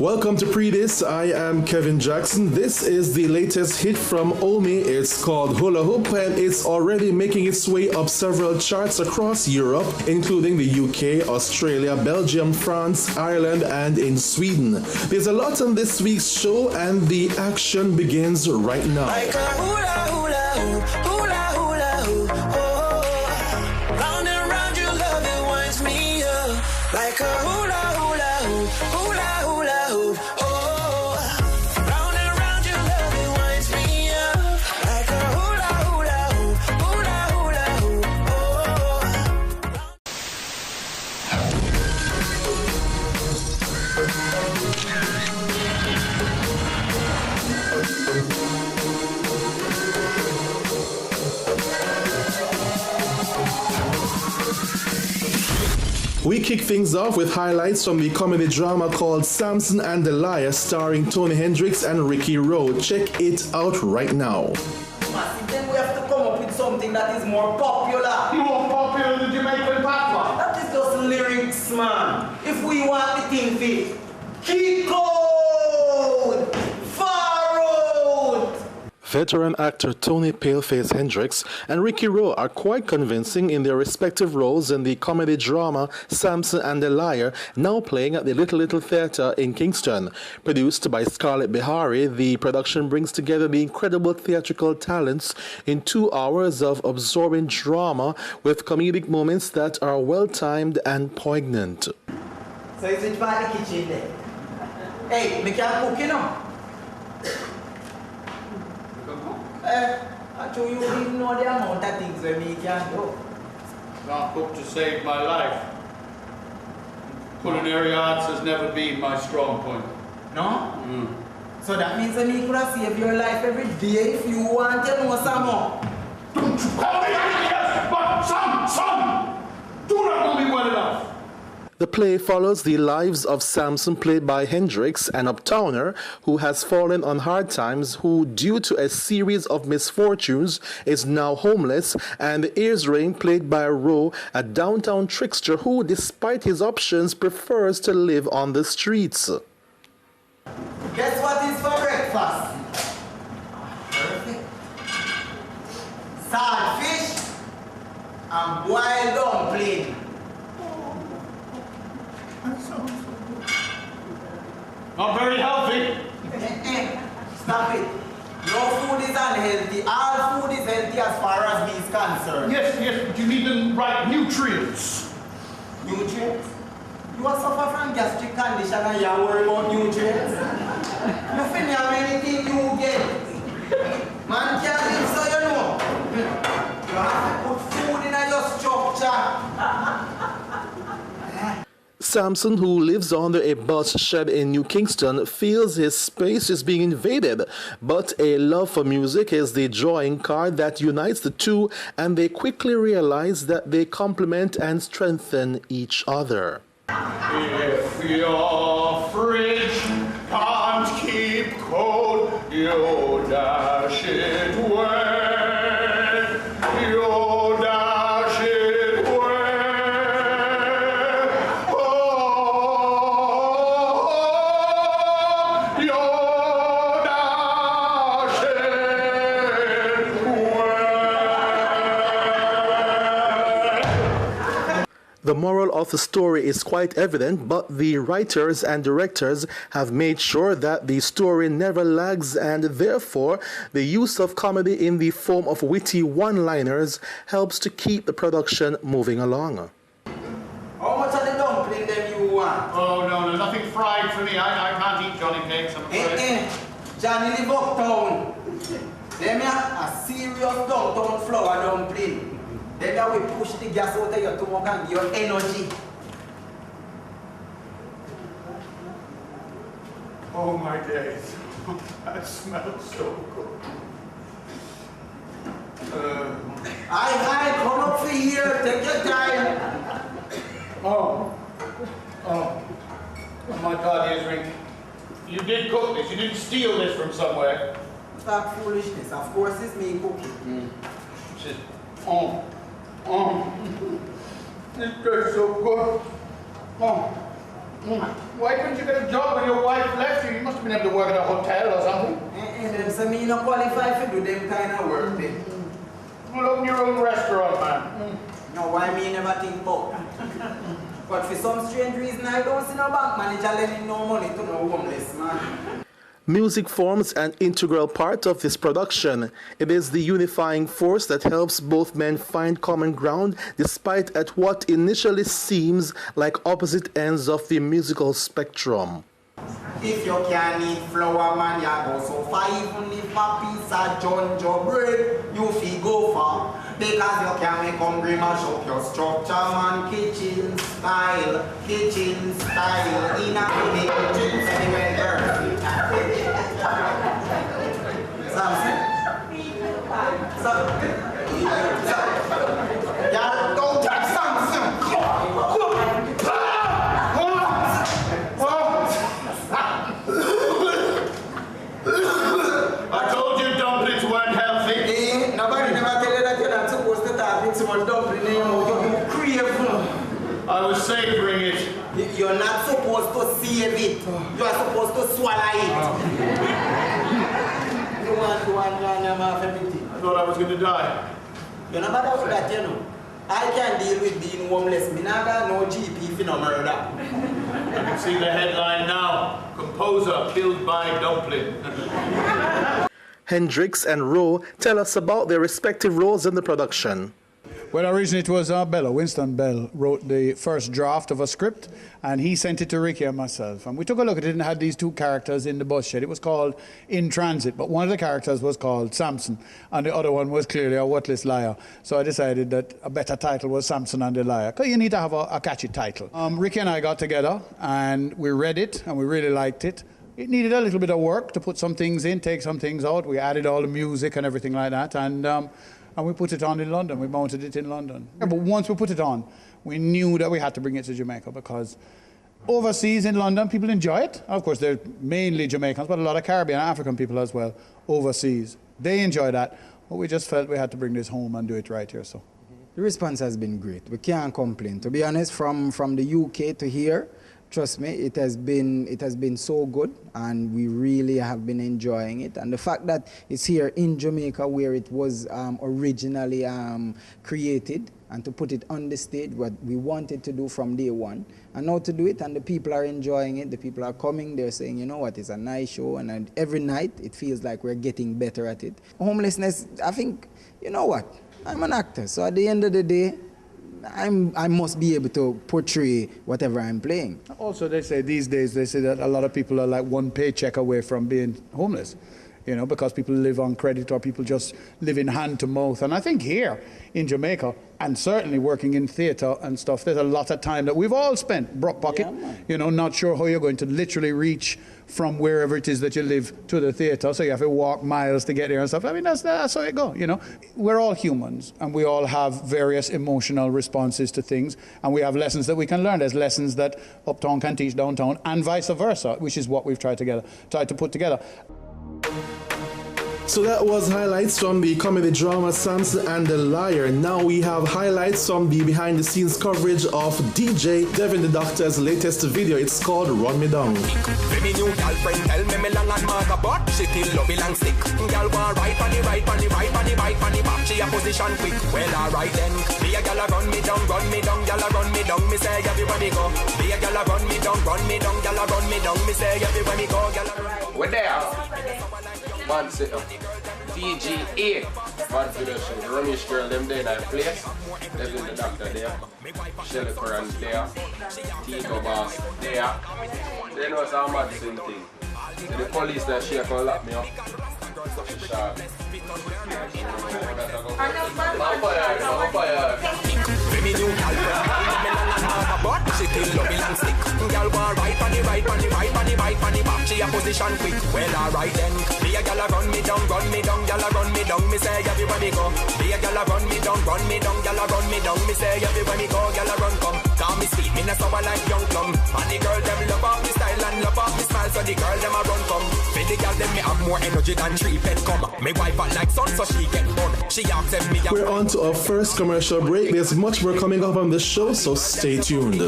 Welcome to Predis. I am Kevin Jackson. This is the latest hit from Omi. It's called Hula Hoop and it's already making its way up several charts across Europe, including the UK, Australia, Belgium, France, Ireland, and in Sweden. There's a lot on this week's show and the action begins right now. Like a hula hula hoop, hula hula hoop, oh. Round and round your love, it winds me up. Like a hula hula hoop, hula hula hoop, oh. Round and round your love, it winds me up. Like a hula hula hoop, hula hula hoop, We kick things off with highlights from the comedy drama called Samson and Delilah, starring Tony Hendrix and Ricky Rowe. Check it out right now. Then we have to come up with something that is more popular. More popular than Jamaican patois. That is just lyrics, man. If we want the thing fit, keep code, far road. Veteran actor Tony Paleface Hendrix and Ricky Rowe are quite convincing in their respective roles in the comedy drama Samson and Delilah, now playing at the Little Theatre in Kingston. Produced by Scarlett Bihari, the production brings together the incredible theatrical talents in 2 hours of absorbing drama with comedic moments that are well-timed and poignant. So it's which part of the kitchen there? Hey, me can cook, you know? Actually, you don't even know the amount of things that me can do. Can't cook to save my life. Culinary arts has never been my strong point. No? So that means that me could have saved your life every day if you want to know some more. Don't you call me anything else but son! Do not know me well enough. The play follows the lives of Samson, played by Hendrix, an uptowner who has fallen on hard times, who, due to a series of misfortunes, is now homeless, and Earsrain, played by Rowe, a downtown trickster who, despite his options, prefers to live on the streets. Guess what is for breakfast? Perfect. Saltfish and boiled dumpling. Not very healthy. Stop it. Your food is unhealthy. All food is healthy as far as me is concerned. Yes, but you need the right nutrients. Nutrients? You are suffer from gastric condition and you are worried about nutrients? You think how anything you get? Man can't live so you know. You have to put food in your structure. Samson, who lives under a bus shed in New Kingston, feels his space is being invaded, but a love for music is the drawing card that unites the two, and they quickly realize that they complement and strengthen each other. If your fridge can't keep cold, you dash it away. You dash it away. Oh, you dash it away. The moral of the story is quite evident, but the writers and directors have made sure that the story never lags, and therefore the use of comedy in the form of witty one-liners helps to keep the production moving along. How much of the dumpling them you want? Oh, no, nothing fried for me. I can't eat Johnny cakes, I'm afraid. Johnny live uptown. Them a serious downtown flour dumpling. Then we push the gas out of your stomach and give you energy. Oh, my days. That smells so good. I come up for here, take your time. Oh, my God, Earsrain. You did cook this. You didn't steal this from somewhere. Stop foolishness. Of course, it's me cooking. She says, this tastes so good. Why couldn't you get a job with your wife them to work in a hotel or something? Them say me not qualified to do them kind of work there. Well, open your own restaurant, man. Now why me never think about? But for some strange reason I don't see no bank manager lending no money to no homeless man. Music forms an integral part of this production. It is the unifying force that helps both men find common ground despite at what initially seems like opposite ends of the musical spectrum. If you can't eat flour, man, you go so far. Even if a piece of John bread, you feel go far. Because you can't make hungry mash up your structure, man. Kitchen style. In a kitchen, anywhere girl. Samson. Y'all don't touch Samson. I told you dumplings weren't healthy. Nobody never tell you that you're not supposed to talk with so much dumpling in your mouth. You crave. I was savoring it. You're not supposed to save it. You are supposed to swallow it. You want to everything. I thought I was going to die. You're not bad with that, you know. I can deal with being homeless. Me not got no GP for no murder. You can see the headline now. Composer killed by dumpling. Hendrix and Rowe tell us about their respective roles in the production. Well, originally it was Winston Bell wrote the first draft of a script, and he sent it to Ricky and myself. And we took a look at it and had these two characters in the bus shed. It was called In Transit, but one of the characters was called Samson, and the other one was clearly a worthless liar. So I decided that a better title was Samson and the Liar, because you need to have a catchy title. Ricky and I got together, and we read it, and we really liked it. It needed a little bit of work to put some things in, take some things out. We added all the music and everything like that, and we put it on in London. We mounted it in London. But once we put it on, we knew that we had to bring it to Jamaica, because overseas in London, people enjoy it. Of course, they're mainly Jamaicans, but a lot of Caribbean and African people as well, overseas. They enjoy that, but we just felt we had to bring this home and do it right here. So the response has been great. We can't complain. To be honest, from the UK to here, trust me, it has been so good, and we really have been enjoying it. And the fact that it's here in Jamaica, where it was originally created, and to put it on the stage, what we wanted to do from day one, and now to do it, and the people are enjoying it. The people are coming, they're saying, you know what, it's a nice show, and every night it feels like we're getting better at it. Homelessness, I think, you know what, I'm an actor, so at the end of the day, I must be able to portray whatever I'm playing. also they say these days, they say that a lot of people are like one paycheck away from being homeless, you know, because people live on credit or people just live in hand to mouth. And I think here in Jamaica, and certainly working in theatre and stuff, there's a lot of time that we've all spent broke pocket, you know, not sure how you're going to literally reach from wherever it is that you live to the theatre, so you have to walk miles to get there and stuff. I mean, that's how it goes, you know. We're all humans, and we all have various emotional responses to things, and we have lessons that we can learn. There's lessons that uptown can teach downtown, and vice versa, which is what we've tried to put together. So that was highlights from the comedy drama Samson and the Liar. Now we have highlights from the behind-the-scenes coverage of DJ Devin the Doctor's latest video. It's called Run Me Down. Me new girlfriend tell me long and mark but she still love it long stick. Girl want right on the right on the right on the bike on the back. She a position quick. Well alright then. Be a girl a run me down, girl a run me down. Me say everywhere me go. Be a girl a run me down, girl a run me down. Me say everywhere me go, girl a run. We're there. Man sit up. DGA. Bad production. Ramesh girl them there in that place. Devin the Doctor there. Shelly Curran there. Tico Boss there. They know some mad same thing. So the police that she can lock me up. So she shot. Me new girlfriend me long and mark but she still love it long stick. Girl want right on the right on the right on the bike on the back. She a position quick. Well alright then. Be a girl a run me down, girl a run me down. Me say everywhere me go. Be a girl a run me down, girl a run me down. Me say everywhere me go, girl a run come. Call me sweet, me na sour like young plum. And the girl them love off me style and love off me smile, so the girl them a run come. For the girl them me have more energy than tree pet come. Me wife out like sun so she get born. She asks me. We're on to our first commercial break. There's much more coming up on the show, so stay tuned.